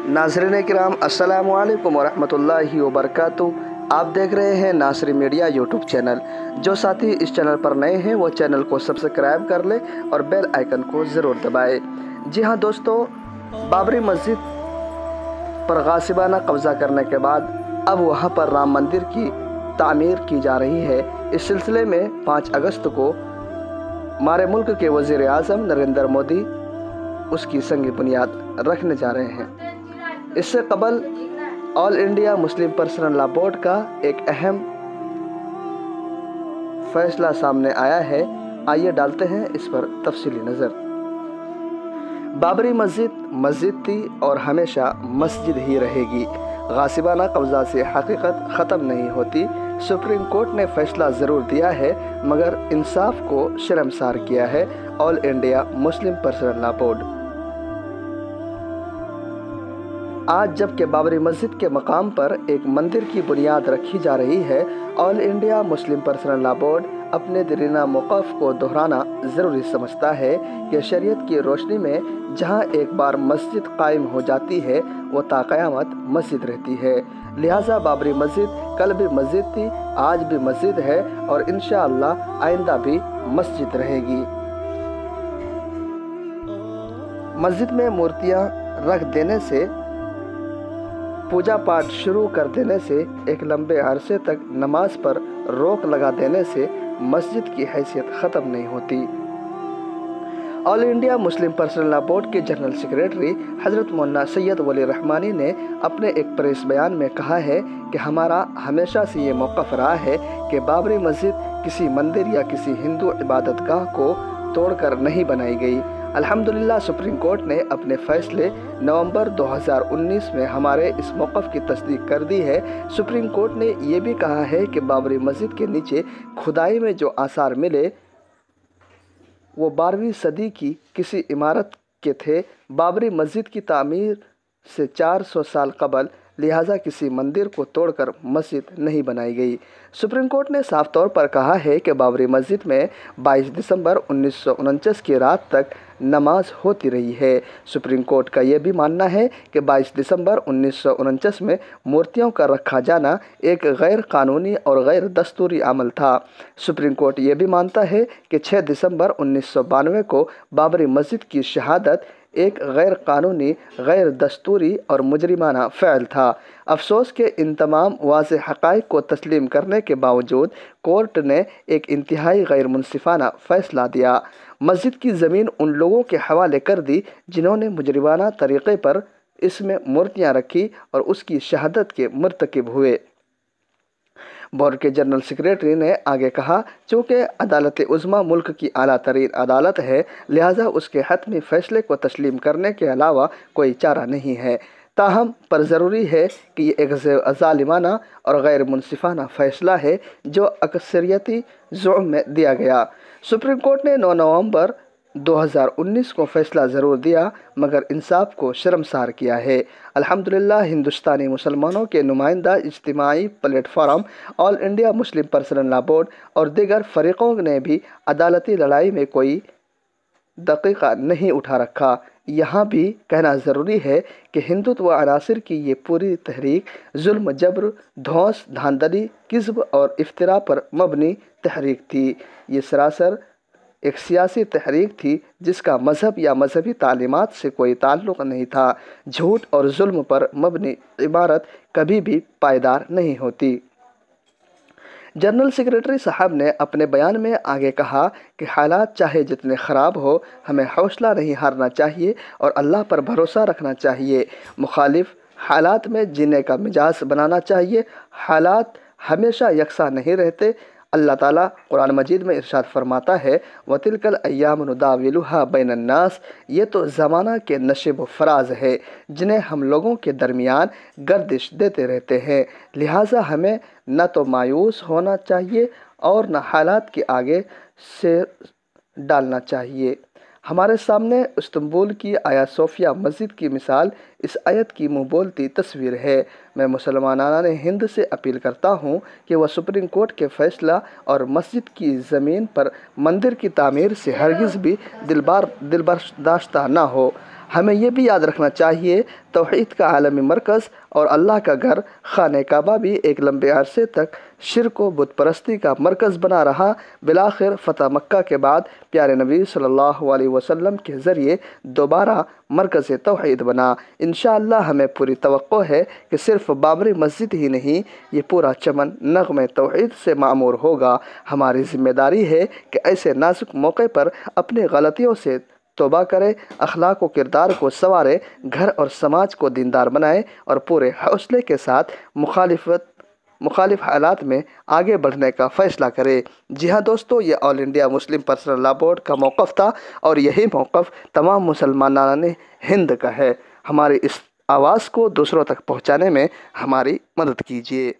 नाज़रीन किराम अस्सलामु अलैकुम वरहमतुल्लाहि वबरकातुहू। आप देख रहे हैं नासरी मीडिया यूट्यूब चैनल। जो साथी इस चैनल पर नए हैं वो चैनल को सब्सक्राइब कर ले और बेल आइकन को ज़रूर दबाएं। जी हाँ दोस्तों, बाबरी मस्जिद पर गासिबाना कब्ज़ा करने के बाद अब वहाँ पर राम मंदिर की तामीर की जा रही है। इस सिलसिले में 5 अगस्त को हमारे मुल्क के वज़ीर आज़म नरेंद्र मोदी उसकी संग बुनियाद रखने जा रहे हैं। इससे कबल all India Muslim Personal Law board का एक अहम फैसला सामने आया है। आइए डालते हैं इस पर तफसीली नज़र। बाबरी मस्जिद थी और हमेशा मस्जिद ही रहेगी। गासिबाना कब्ज़ा से हकीकत ख़त्म नहीं होती। सुप्रीम कोर्ट ने फैसला ज़रूर दिया है मगर इंसाफ को शर्मसार किया है all India Muslim Personal Law board. आज जबकि बाबरी मस्जिद के मकाम पर एक मंदिर की बुनियाद रखी जा रही है, all India Muslim Personal Law board अपने दीवाना मौक़िफ़ को दोहराना ज़रूरी समझता है कि शरीयत की रोशनी में जहां एक बार मस्जिद कायम हो जाती है वो ताक़यामत मस्जिद रहती है। लिहाजा बाबरी मस्जिद कल भी मस्जिद थी, आज भी मस्जिद है और इंशाअल्लाह आइंदा भी मस्जिद रहेगी। मस्जिद में मूर्तियां रख देने से, पूजा पाठ शुरू कर देने से, एक लंबे अरसे तक नमाज पर रोक लगा देने से मस्जिद की हैसियत ख़त्म नहीं होती। All India Muslim Personal Law board के जनरल सेक्रेटरी हज़रत मौलाना सैयद वली रहमानी ने अपने एक प्रेस बयान में कहा है कि हमारा हमेशा से ये मौक़िफ़ रहा है कि बाबरी मस्जिद किसी मंदिर या किसी हिंदू इबादतगाह को तोड़कर नहीं बनाई गई। अल्हम्दुलिल्लाह सुप्रीम कोर्ट ने अपने फ़ैसले नवंबर 2019 में हमारे इस मौक़िफ़ की तस्दीक कर दी है। सुप्रीम कोर्ट ने यह भी कहा है कि बाबरी मस्जिद के नीचे खुदाई में जो आसार मिले वो 12वीं सदी की किसी इमारत के थे। बाबरी मस्जिद की तामीर से 400 साल कबल, लिहाजा किसी मंदिर को तोड़कर मस्जिद नहीं बनाई गई। सुप्रीम कोर्ट ने साफ तौर पर कहा है कि बाबरी मस्जिद में 22 दिसंबर 1949 की रात तक नमाज होती रही है। सुप्रीम कोर्ट का यह भी मानना है कि 22 दिसंबर 1949 में मूर्तियों का रखा जाना एक गैर कानूनी और गैर दस्तूरी अमल था। सुप्रीम कोर्ट यह भी मानता है कि 6 दिसंबर 1992 को बाबरी मस्जिद की शहादत एक गैर कानूनी, गैर दस्तूरी और मुजरिमाना फ़ैल था। अफसोस के इन तमाम वाज़ेह हक़ाइक़ को तस्लीम करने के बावजूद कोर्ट ने एक इंतहाई गैर मुनसिफ़ाना फ़ैसला दिया। मस्जिद की ज़मीन उन लोगों के हवाले कर दी जिन्होंने मुजरिमाना तरीक़े पर इसमें मूर्तियाँ रखी और उसकी शहादत के मुर्तकिब हुए। बोर्ड के जनरल सेक्रेटरी ने आगे कहा, चूँकि अदालत उज़्मा मुल्क की आला तरीन अदालत है, लिहाजा उसके हतमी फ़ैसले को तस्लीम करने के अलावा कोई चारा नहीं है। ताहम पर ज़रूरी है कि ये एक ज़ालिमाना और गैर मुनसिफ़ाना फ़ैसला है जो अक्सरियती ज़ुअम में दिया गया। सुप्रीम कोर्ट ने 9 नवंबर 2019 को फ़ैसला ज़रूर दिया मगर इंसाफ को शर्मसार किया है। अल्हम्दुलिल्लाह हिंदुस्तानी मुसलमानों के नुमाइंदा इज्तिमाई platform All India Muslim Personal Law Board और दीगर फ़रीक़ों ने भी अदालती लड़ाई में कोई दक़ीक़ा नहीं उठा रखा। यहाँ भी कहना ज़रूरी है कि हिंदुत्व अनासिर की ये पूरी तहरीक जुल्म, जबर, धौंस, धांधली, किज़्ब और इफ्तिरा पर मबनी तहरीक थी। ये सरासर एक सियासी तहरीक थी जिसका मज़हब या मजहबी तालीमात से कोई ताल्लुक़ नहीं था। झूठ और जुल्म पर मबनी इबारत कभी भी पायदार नहीं होती। जनरल सेक्रेटरी साहब ने अपने बयान में आगे कहा कि हालात चाहे जितने ख़राब हो, हमें हौसला नहीं हारना चाहिए और अल्लाह पर भरोसा रखना चाहिए। मुखालिफ हालात में जीने का मिजाज बनाना चाहिए। हालात हमेशा यकसा नहीं रहते। अल्लाह ताला कुरान मजीद में इरशाद फरमाता है, वतिलकल अय्याम नुदाविलुहा बैनन्नास, ये तो ज़माना के नशिब फराज है जिन्हें हम लोगों के दरमियान गर्दिश देते रहते हैं। लिहाजा हमें न तो मायूस होना चाहिए और न हालात के आगे से डालना चाहिए। हमारे सामने इस्तांबुल की आया सोफिया मस्जिद की मिसाल इस आयत की मुँह बोलती तस्वीर है। मैं मुसलमानान हिंद से अपील करता हूँ कि वह सुप्रीम कोर्ट के फ़ैसला और मस्जिद की ज़मीन पर मंदिर की तामीर से हरगिज़ भी दिलबर्दाश्त ना हो। ہمیں یہ بھی یاد رکھنا چاہیے توحید کا عالمی مرکز اور اللہ کا گھر خانہ کعبہ بھی ایک لمبے عرصے تک شرک و بت پرستی کا مرکز بنا رہا۔ بالآخر فتح مکہ کے بعد پیارے نبی صلی اللہ علیہ وسلم کے ذریعے دوبارہ مرکز توحید بنا۔ انشاءاللہ ہمیں پوری توقع ہے کہ صرف بابری مسجد ہی نہیں، یہ پورا چمن نغمہ توحید سے معمور ہوگا۔ ہماری ذمہ داری ہے کہ ایسے نازک موقع پر اپنی غلطیوں سے توبہ کرے، اخلاق و کردار کو سنوارے، گھر اور سماج کو دیندار بنائے اور پورے حوصلے کے ساتھ مخالف حالات میں آگے بڑھنے کا فیصلہ کرے۔ جی ہاں دوستو، یہ All India Muslim Personal Law Board کا موقف تھا اور یہی موقف تمام مسلمانان ہند کا ہے۔ ہماری اس آواز کو دوسروں تک پہنچانے میں ہماری مدد کیجیے۔